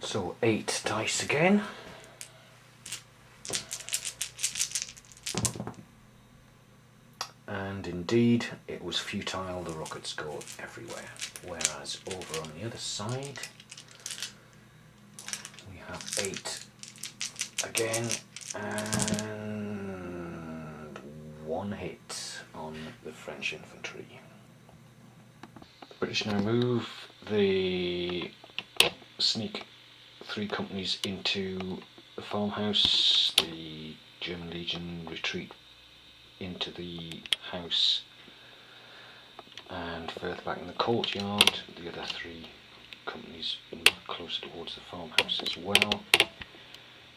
So 8 dice again. And indeed, it was futile, the rockets go everywhere. Whereas over on the other side, we have 8 again, and 1 hit on the French infantry. The British now move, they sneak 3 companies into the farmhouse, the German Legion retreat into the house, and further back in the courtyard the other 3 companies move closer towards the farmhouse as well.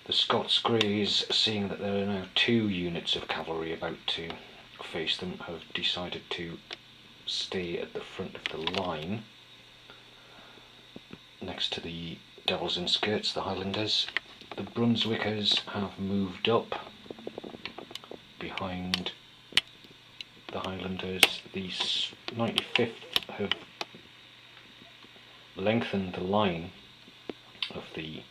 The Scots Greys, seeing that there are now 2 units of cavalry about to face them, have decided to stay at the front of the line next to the Devils in Skirts, the Highlanders. The Brunswickers have moved up behind the Highlanders. The 95th have lengthened the line of the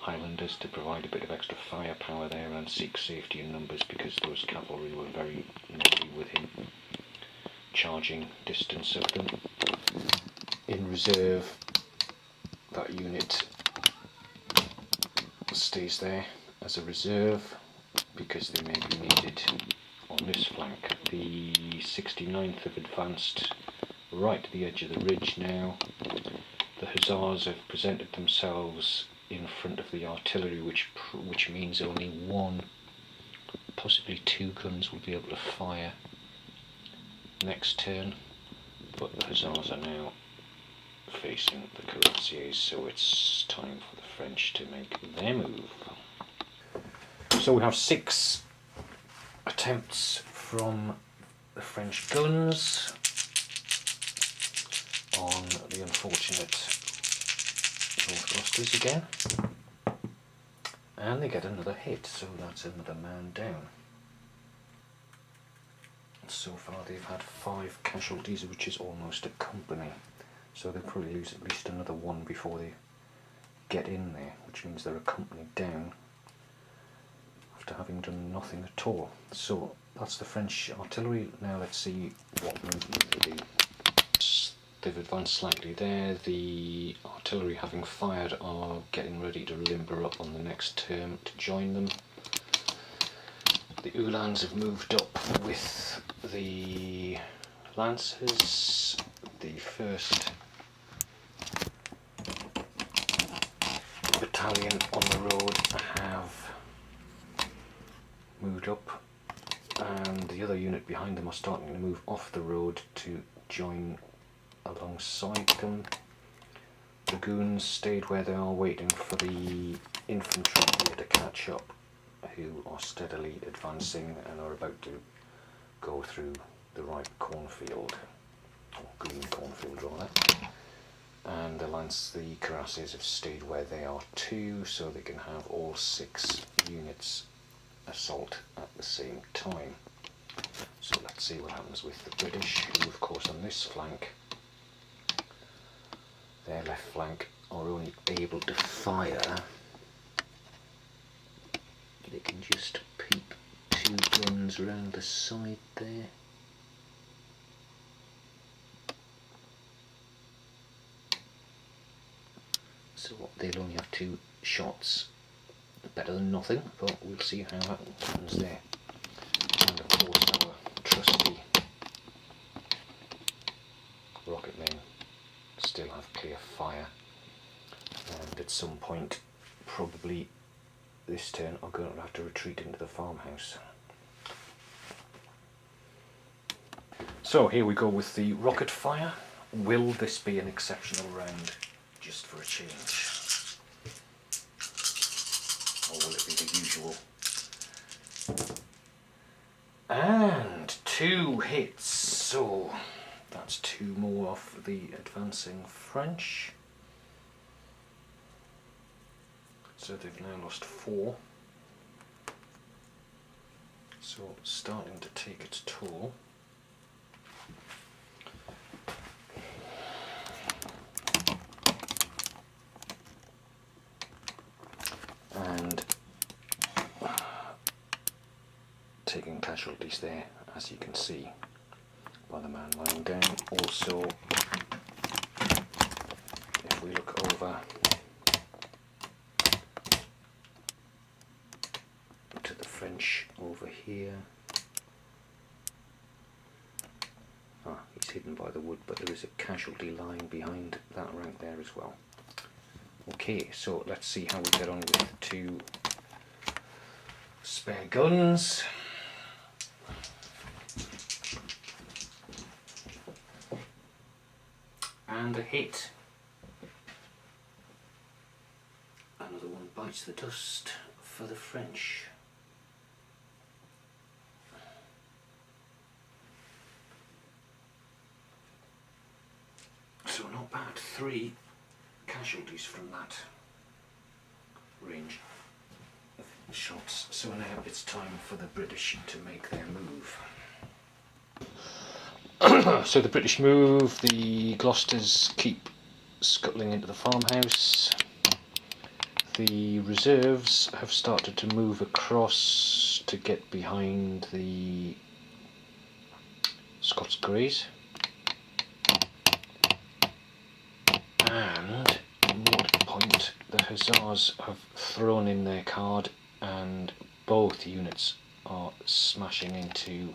Highlanders to provide a bit of extra firepower there and seek safety in numbers, because those cavalry were very nearly within charging distance of them. In reserve, that unit stays there as a reserve because they may be needed on this flank. The 69th have advanced right to the edge of the ridge now. The Hussars have presented themselves in front of the artillery, which means only 1, possibly 2 guns will be able to fire next turn, but the Hussars are now facing the cuirassiers, so it's time for the French to make their move. So we have 6 attempts from the French guns on the unfortunate North Gloucesters again, and they get another hit, so that's another man down. So far they've had 5 casualties, which is almost a company, so they'll probably lose at least another 1 before they get in there, which means they're a company down after having done nothing at all. So that's the French artillery. Now let's see what movement they do. They've advanced slightly there. The artillery, having fired, are getting ready to limber up on the next turn to join them. The Uhlans have moved up with the Lancers. The 1st battalion on the road have moved up, and the other unit behind them are starting to move off the road to join alongside them. Dragoons stayed where they are, waiting for the infantry here to catch up, who are steadily advancing and are about to go through the ripe cornfield, or green cornfield rather. And the cuirassiers have stayed where they are too, so they can have all 6 units assault at the same time. So let's see what happens with the British, who of course on this flank, their left flank, are only able to fire. They can just peep 2 guns round the side there. So they'll only have 2 shots. Better than nothing, but we'll see how that happens there. And of course our trusty rocket men still have clear fire, and at some point, probably this turn, are going to have to retreat into the farmhouse. So here we go with the rocket fire. Will this be an exceptional round just for a change? Or will it be the usual? And 2 hits, so that's 2 more off the advancing French. So they've now lost 4. So starting to take its toll. casualties there, as you can see by the man lying down. Also, if we look over to the French over here, he's hidden by the wood, but there is a casualty lying behind that rank there as well. Okay, so let's see how we get on with 2 spare guns. And a hit. Another one bites the dust for the French. So not bad, 3 casualties from that range of shots. So now it's time for the British to make their move. So the British move, the Gloucesters keep scuttling into the farmhouse. The reserves have started to move across to get behind the Scots Greys. And more to the point, the Hussars have thrown in their card, and both units are smashing into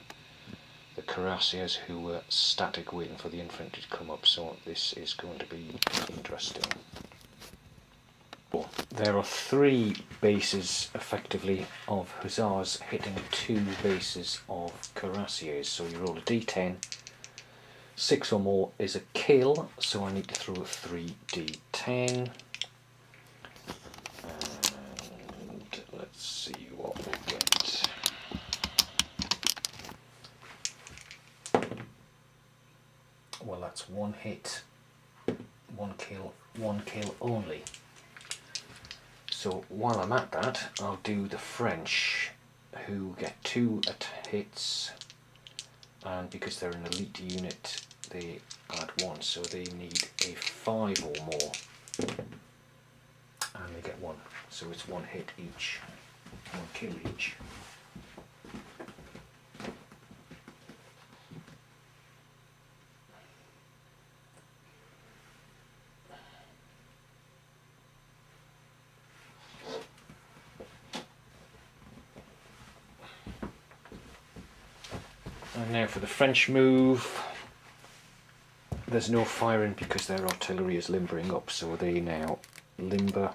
the cuirassiers, who were static waiting for the infantry to come up. So this is going to be interesting. There are 3 bases effectively of Hussars hitting 2 bases of cuirassiers. So you roll a d10. 6 or more is a kill, so I need to throw a 3d10. And let's see what we get. Well, that's 1 hit, 1 kill only. So while I'm at that, I'll do the French, who get 2 hits, and because they're an elite unit, they add 1, so they need a 5 or more, and they get 1. So it's 1 hit each, 1 kill each. And now for the French move. There's no firing because their artillery is limbering up, so they now limber.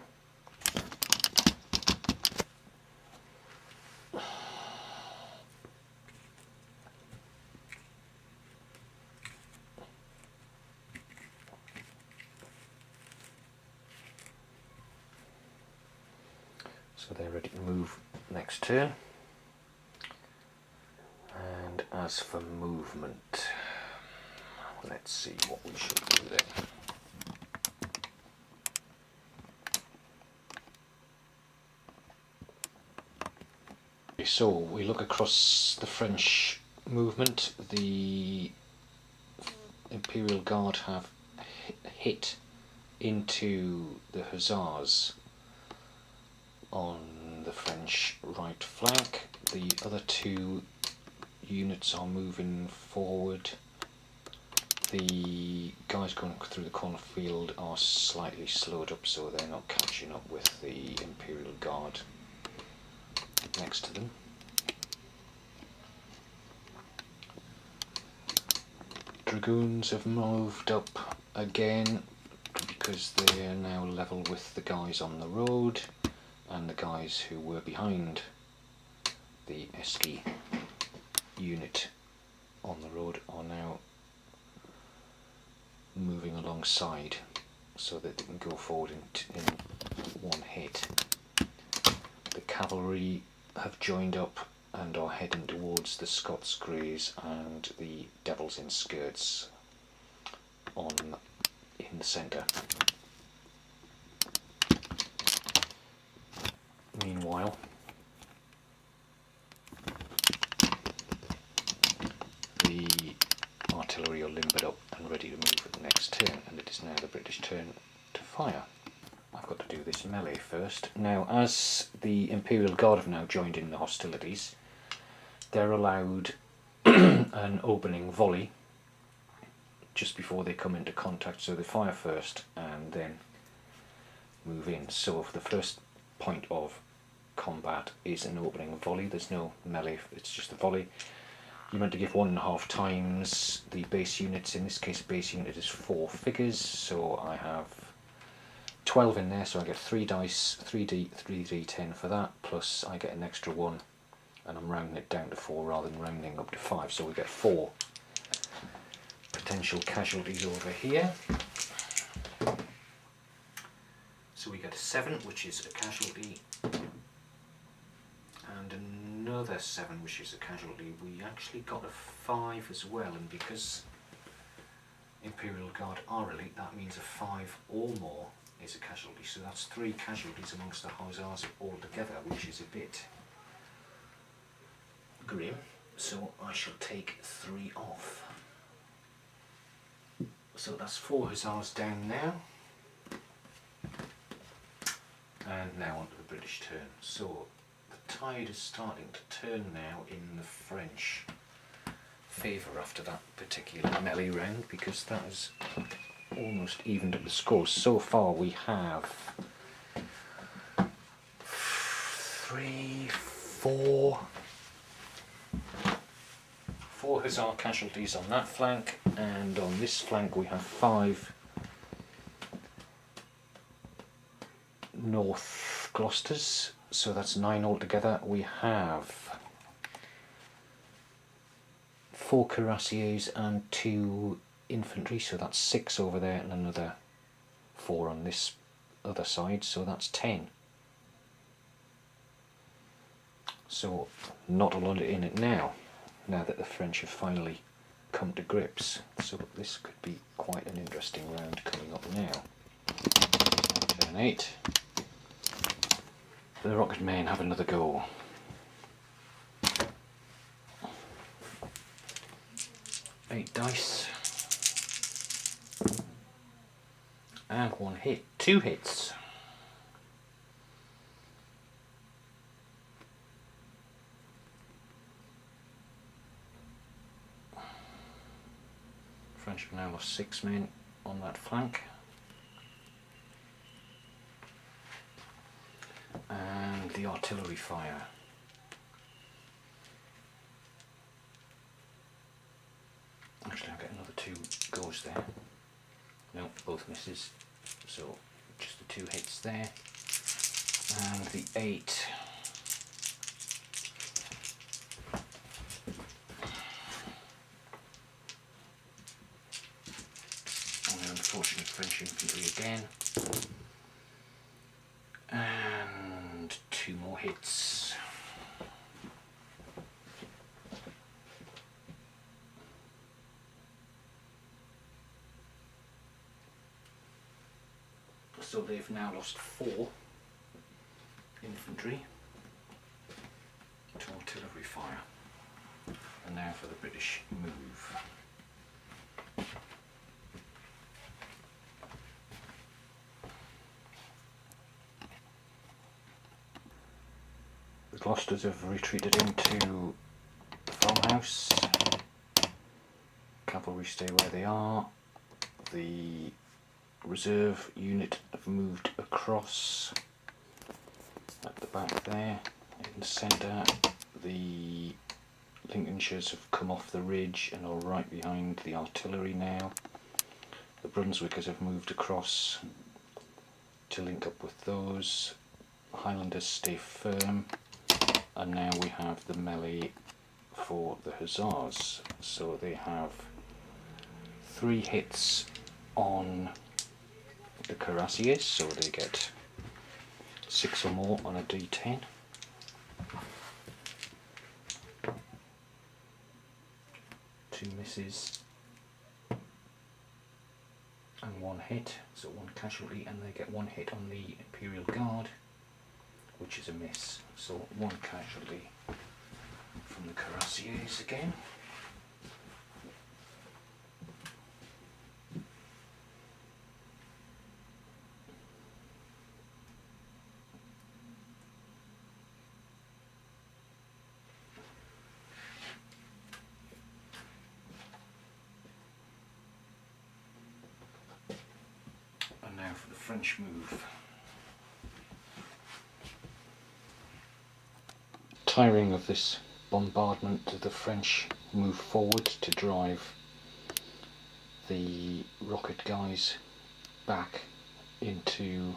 So they're ready to move next turn. And as for movement, let's see what we should do then. So we look across the French movement. The Imperial Guard have hit into the Hussars on the French right flank. The other 2 units are moving forward. The guys going through the cornfield are slightly slowed up, so they're not catching up with the Imperial Guard next to them. Dragoons have moved up again because they are now level with the guys on the road, and the guys who were behind the Esky unit on the road are now moving alongside so that they can go forward in 1 hit. The cavalry have joined up and are heading towards the Scots Greys and the Devils in Skirts in the centre. Meanwhile, the artillery are limbered up and ready to move at the next turn, and it is now the British turn to fire. I've got to do this melee first. Now, as the Imperial Guard have now joined in the hostilities, they're allowed an opening volley just before they come into contact, so they fire first and then move in. So if the first point of combat is an opening volley, there's no melee, it's just a volley. You're meant to give 1.5 times the base units. In this case, base unit is 4 figures, so I have 12 in there, so I get 3 dice, 3d10 for that, plus I get an extra 1, and I'm rounding it down to 4 rather than rounding up to 5, so we get 4 potential casualties over here. So we get a 7, which is a casualty, and another 7, which is a casualty. We actually got a 5 as well, and because Imperial Guard are elite, that means a 5 or more is a casualty. So that's 3 casualties amongst the hussars altogether, which is a bit grim. So I shall take 3 off. So that's 4 hussars down now. And now onto the British turn. So the tide is starting to turn now in the French favour after that particular melee round, because that has almost evened up the scores. So far we have 4 hussar casualties on that flank, and on this flank we have 5 North Gloucesters, so that's 9 altogether. We have 4 cuirassiers and 2 infantry, so that's 6 over there, and another 4 on this other side, so that's 10. So not a lot in it now that the French have finally come to grips. So this could be quite an interesting round coming up now. Turn 8. The rocket men have another go. Eight dice. And 1 hit. 2 hits. French have now lost 6 men on that flank. And the artillery fire. Actually, I'll get another 2 goes there. No, both misses. So just the 2 hits there. And the 8. And the unfortunate French infantry again. And 2 more hits. So they've now lost 4 infantry to artillery fire. And now for the British move. The Gloucesters have retreated into the farmhouse. Cavalry stay where they are. The reserve unit have moved across at the back there. In the centre, the Lincolnshires have come off the ridge and are right behind the artillery now. The Brunswickers have moved across to link up with those. Highlanders stay firm, and now we have the melee for the hussars. So they have 3 hits on the cuirassiers, so they get 6 or more on a d10. Two misses and 1 hit, so 1 casualty, and they get 1 hit on the Imperial Guard, which is a miss. So 1 casualty from the cuirassiers again. French move. Tiring of this bombardment, the French move forward to drive the rocket guys back into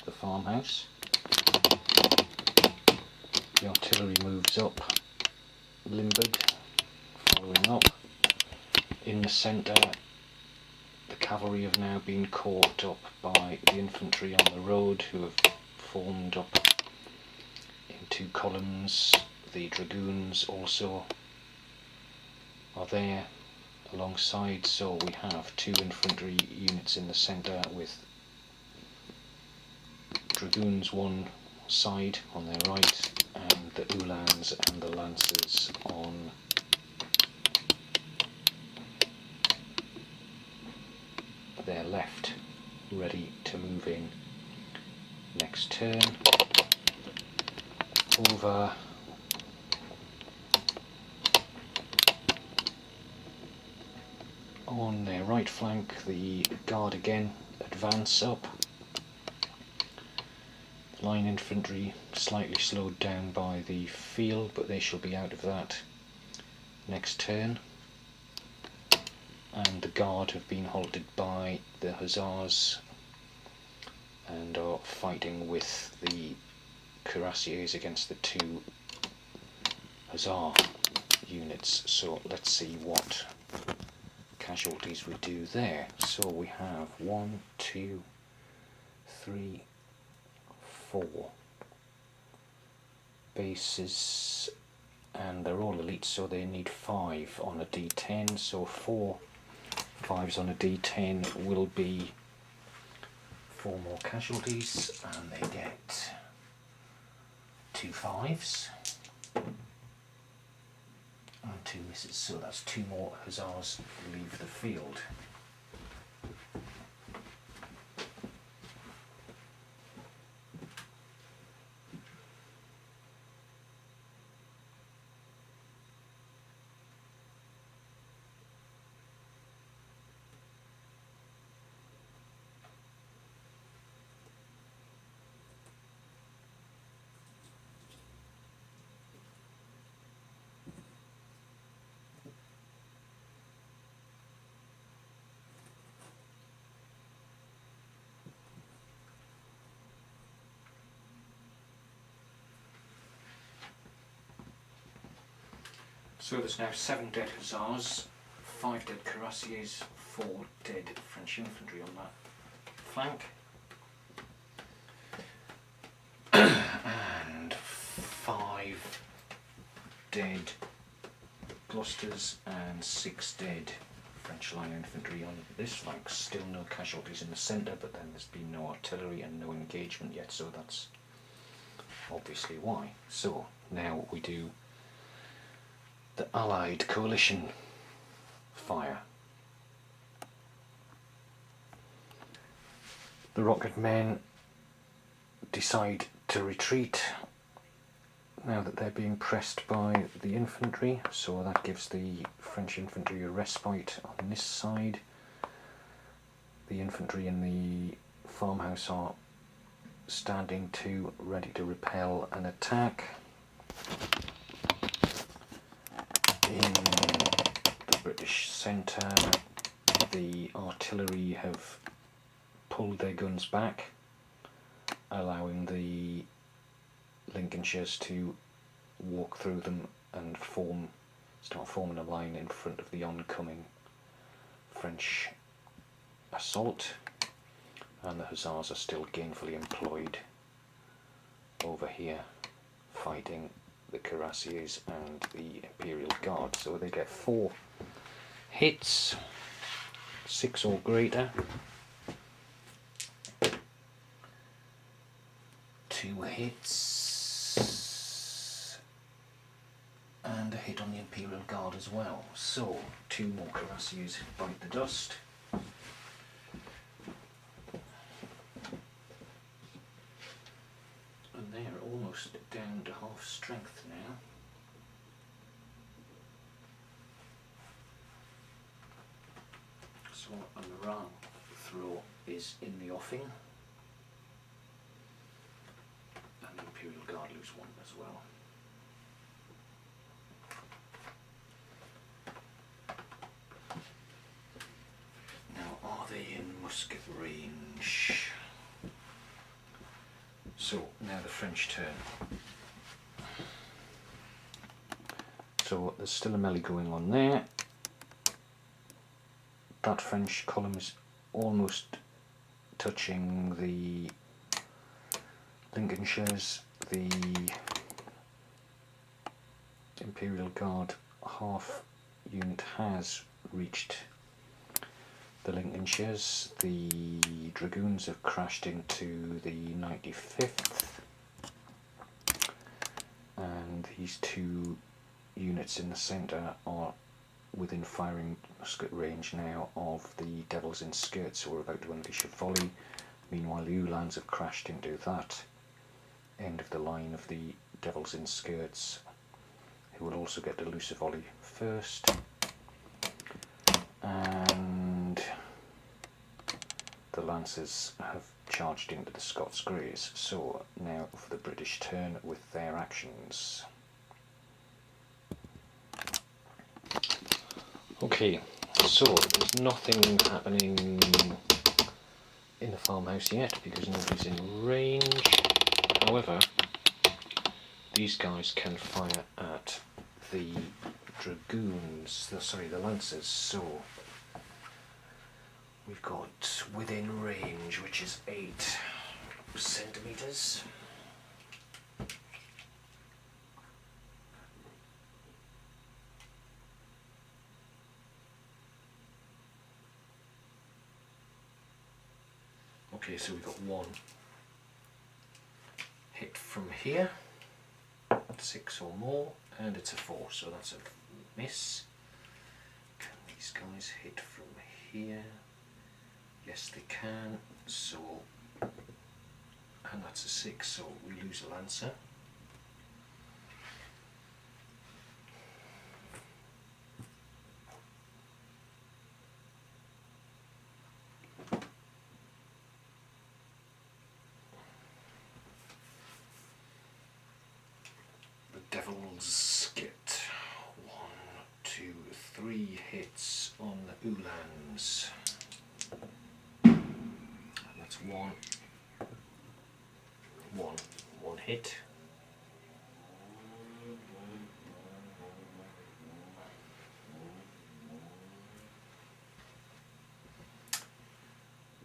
the farmhouse. The artillery moves up, limbered, following up. In the centre, the cavalry have now been caught up by the infantry on the road, who have formed up in two columns. The dragoons also are there alongside, so we have two infantry units in the centre with dragoons one side on their right and the uhlans and the lancers on their left, ready to move in next turn. Over on their right flank, the guard again advance up. Line infantry slightly slowed down by the field, but they shall be out of that next turn. And the guard have been halted by the hussars and are fighting with the cuirassiers against the two hussar units. So let's see what casualties we do there. So we have 1, 2, 3, 4 bases, and they're all elites, so they need 5 on a D10, so 4 5s on a D10 will be 4 more casualties, and they get 2 5s and 2 misses, so that's 2 more hussars leave the field. So there's now 7 dead hussars, 5 dead cuirassiers, 4 dead French infantry on that flank, and 5 dead Gloucesters and 6 dead French line infantry on this flank. Still no casualties in the centre, but then there's been no artillery and no engagement yet, so that's obviously why. So now we do the Allied coalition fire. The rocket men decide to retreat now that they're being pressed by the infantry, so that gives the French infantry a respite on this side. The infantry in the farmhouse are standing to, ready to repel an attack. In the British centre, the artillery have pulled their guns back, allowing the Lincolnshires to walk through them and start forming a line in front of the oncoming French assault, and the hussars are still gainfully employed over here fighting the cuirassiers and the Imperial Guard. So they get 4 hits, 6 or greater, 2 hits, and a hit on the Imperial Guard as well. So 2 more cuirassiers bite the dust. And they're almost down to half strength now. So a morale throw is in the offing, and the Imperial Guard lose one as well. Now, are they in musket range? So, now the French turn. So, there's still a melee going on there. That French column is almost touching the Lincolnshires. The Imperial Guard half unit has reached the Lincolnshires. The Dragoons have crashed into the 95th, and these two units in the centre are within firing musket range now of the Devils in Skirts, who are about to unleash a volley. Meanwhile, the Uhlans have crashed into that end of the line of the Devils in Skirts, who will also get to loose a volley first. And the Lancers have charged into the Scots Greys. So now for the British turn with their actions. Okay, so there's nothing happening in the farmhouse yet because nobody's in range. However, these guys can fire at the Dragoons, the Lancers, so we've got within range, which is 8 centimetres. Okay, so we've got 1 hit from here, 6 or more, and it's a 4, so that's a miss. Can these guys hit from here? Yes, they can, so, and that's a 6, so we lose a Lancer. Devils get 1, 2, 3 hits on the Uhlans. And that's 1 hit.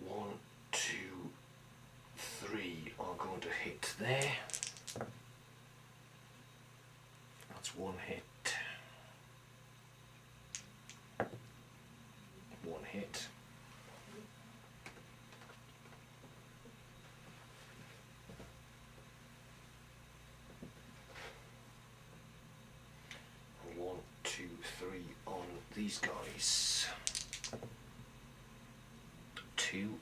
One, 2, 3 are going to hit there. That's 1 hit. 1 hit. And 1, 2, 3 on these guys. 2.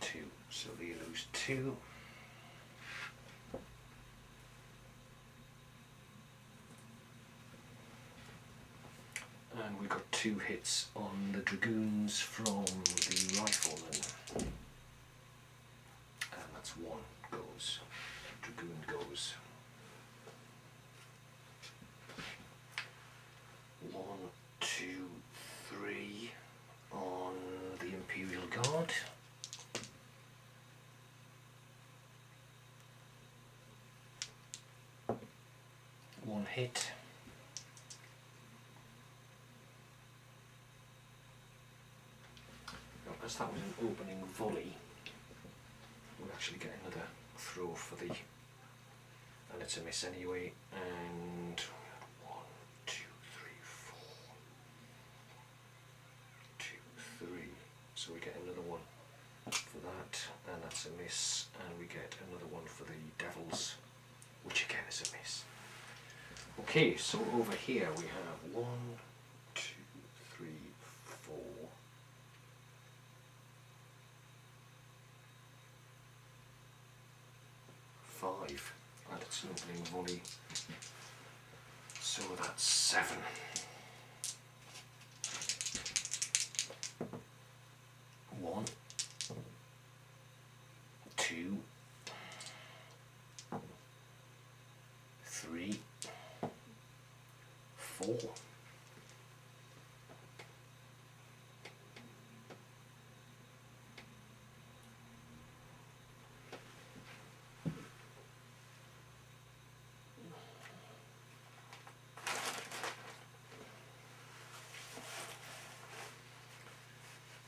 2. So they lose 2. And we got 2 hits on the Dragoons from the Riflemen. And that's 1 goes. Dragoon goes. 1, 2, 3 on the Imperial Guard. One hit. As that was an opening volley, we'll actually get another throw for the, and it's a miss anyway, and 1, 2, 3, 4, 2, 3, so we get another one for that, and that's a miss, and we get another one for the Devils, which again is a miss. Okay, so over here we have 1, 2, 3, 4, 5, and it's an opening volley, so that's 7. 4.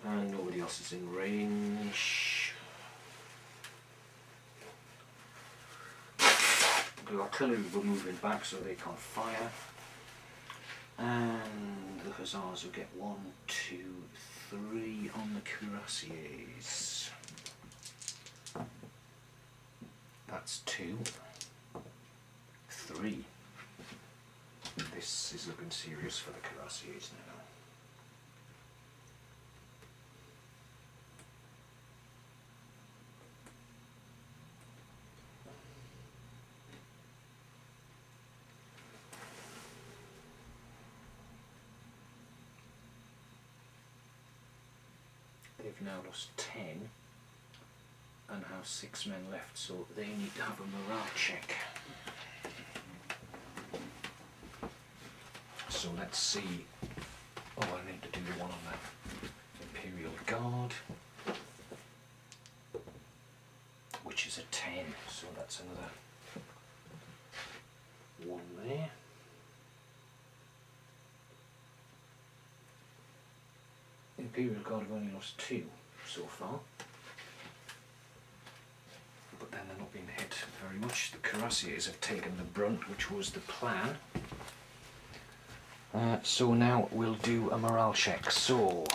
And nobody else is in range. The artillery were moving back so they can't fire. And the hussars will get 1, 2, 3 on the cuirassiers. That's 2. 3. This is looking serious for the cuirassiers now. They've now lost 10 and have 6 men left, so they need to have a morale check. So let's see. Oh, I need to do the one on the Imperial Guard, which is a 10, so that's another 1 there. Imperial Guard have only lost 2 so far, but then they're not being hit very much. The cuirassiers have taken the brunt, which was the plan. So now we'll do a morale check. So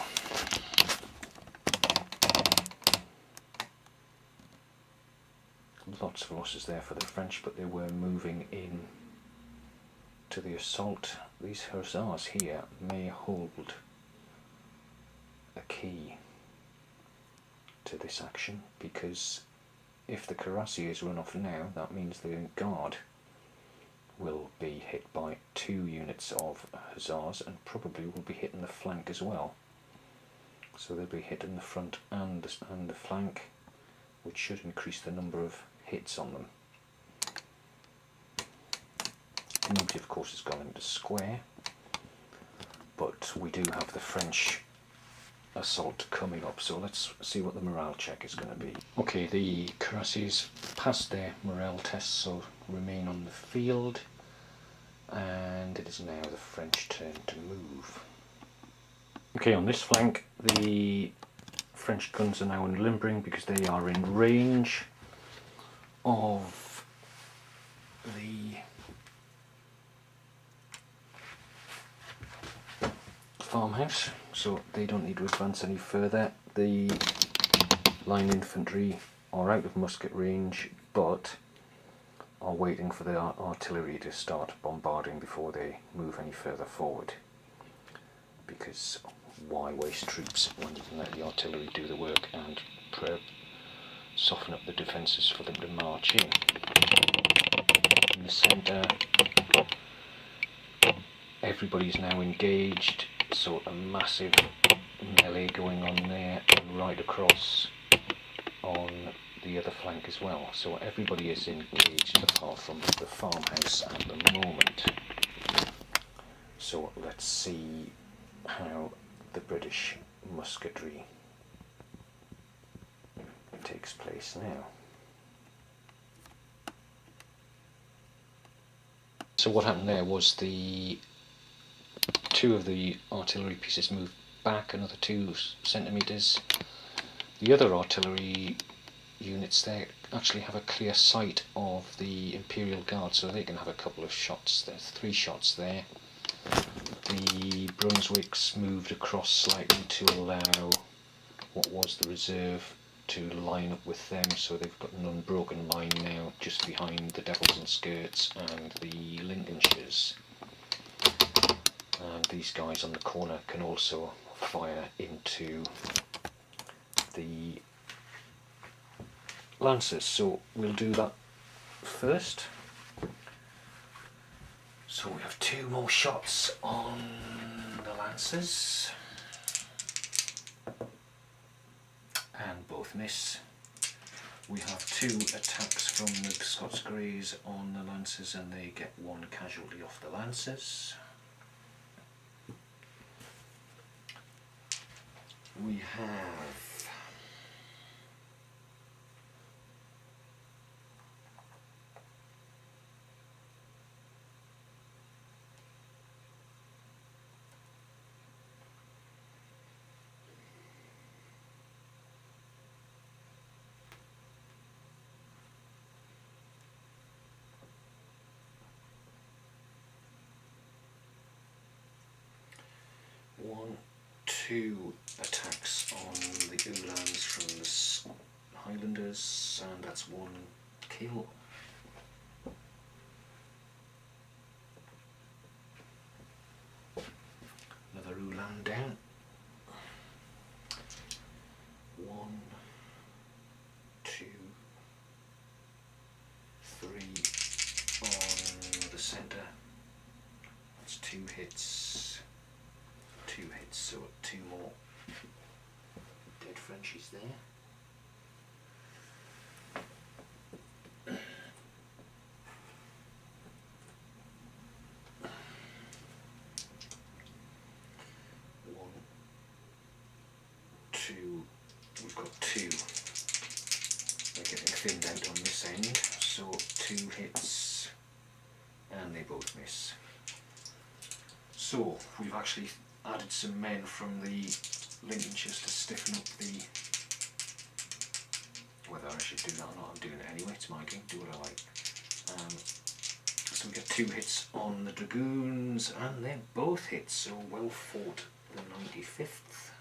lots of losses there for the French, but they were moving in to the assault. These hussars here may hold a key to this action, because if the cuirassiers run off now, that means the guard will be hit by 2 units of hussars and probably will be hitting the flank as well. So they'll be hitting the front and the flank, which should increase the number of hits on them. Nobody of course has gone into square, but we do have the French assault coming up, so let's see what the morale check is going to be. Okay, the cuirassiers passed their morale tests, so remain on the field, and it is now the French turn to move. Okay, on this flank the French guns are now unlimbering because they are in range of the farmhouse, so they don't need to advance any further. The line infantry are out of musket range, but are waiting for the artillery to start bombarding before they move any further forward, because why waste troops when you can let the artillery do the work and soften up the defences for them to march in. In the centre, everybody's now engaged, so a massive melee going on there and right across on the other flank as well. So everybody is engaged apart from the farmhouse at the moment. So let's see how the British musketry takes place now. So what happened there was the 2 of the artillery pieces moved back another 2 centimetres. The other artillery units there actually have a clear sight of the Imperial Guard, so they can have a couple of shots. There's 3 shots there. The Brunswicks moved across slightly to allow what was the reserve to line up with them, so they've got an unbroken line now just behind the Devils and Skirts and the Lincolnshires. And these guys on the corner can also fire into the Lancers, so we'll do that first. So we have 2 more shots on the Lancers, and both miss. We have 2 attacks from the Scots Greys on the Lancers, and they get 1 casualty off the Lancers. we have one, two attacks on the Uhlans from the Highlanders, and that's one kill. Another Uhlan down. One, two, three on the centre. That's two hits. So two more dead Frenchies there. One, two, we've got two. They're getting thinned out on this end, so two hits and they both miss. So we've actually added some men from the Lincolnshires to stiffen up the... Whether I should do that or not, I'm doing it anyway, it's my game, do what I like. So we get two hits on the Dragoons, and they're both hits, so well fought, the 95th.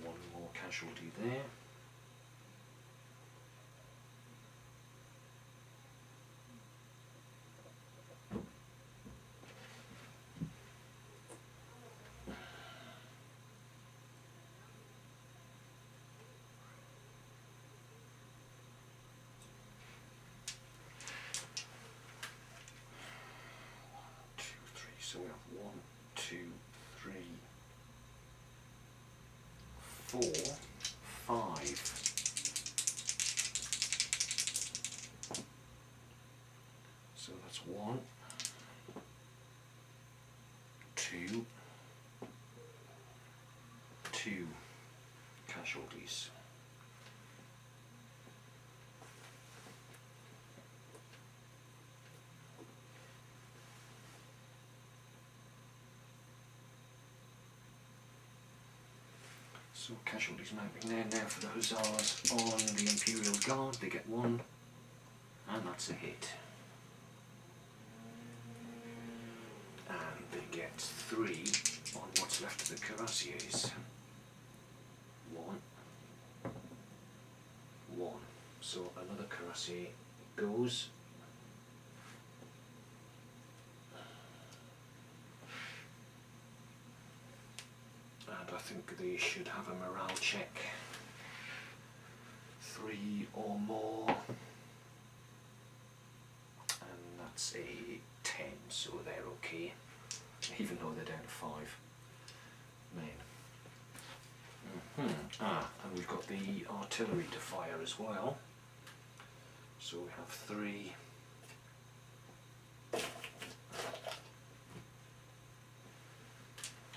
One more casualty there. So we have 1, 2, 3, 4, 5. So that's 1, 2, 2 casualties. So casualties mounting there now for the Hussars on the Imperial Guard. They get 1, and that's a hit. And they get 3 on what's left of the Cuirassiers. 1, 1. So another Cuirassier goes. And I think they should have a morale check. 3 or more. And that's a 10, so they're okay. Even though they're down to 5 men. And we've got the artillery to fire as well. So we have 3.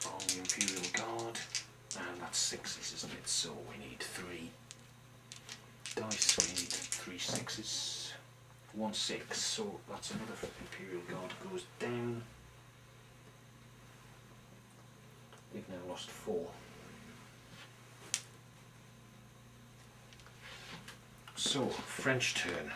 On the Imperial Guard, and that's 6s, isn't it? So we need 3 dice, we need 3 6s, 1 6, so that's another Imperial Guard goes down. They've now lost 4. So, French turn.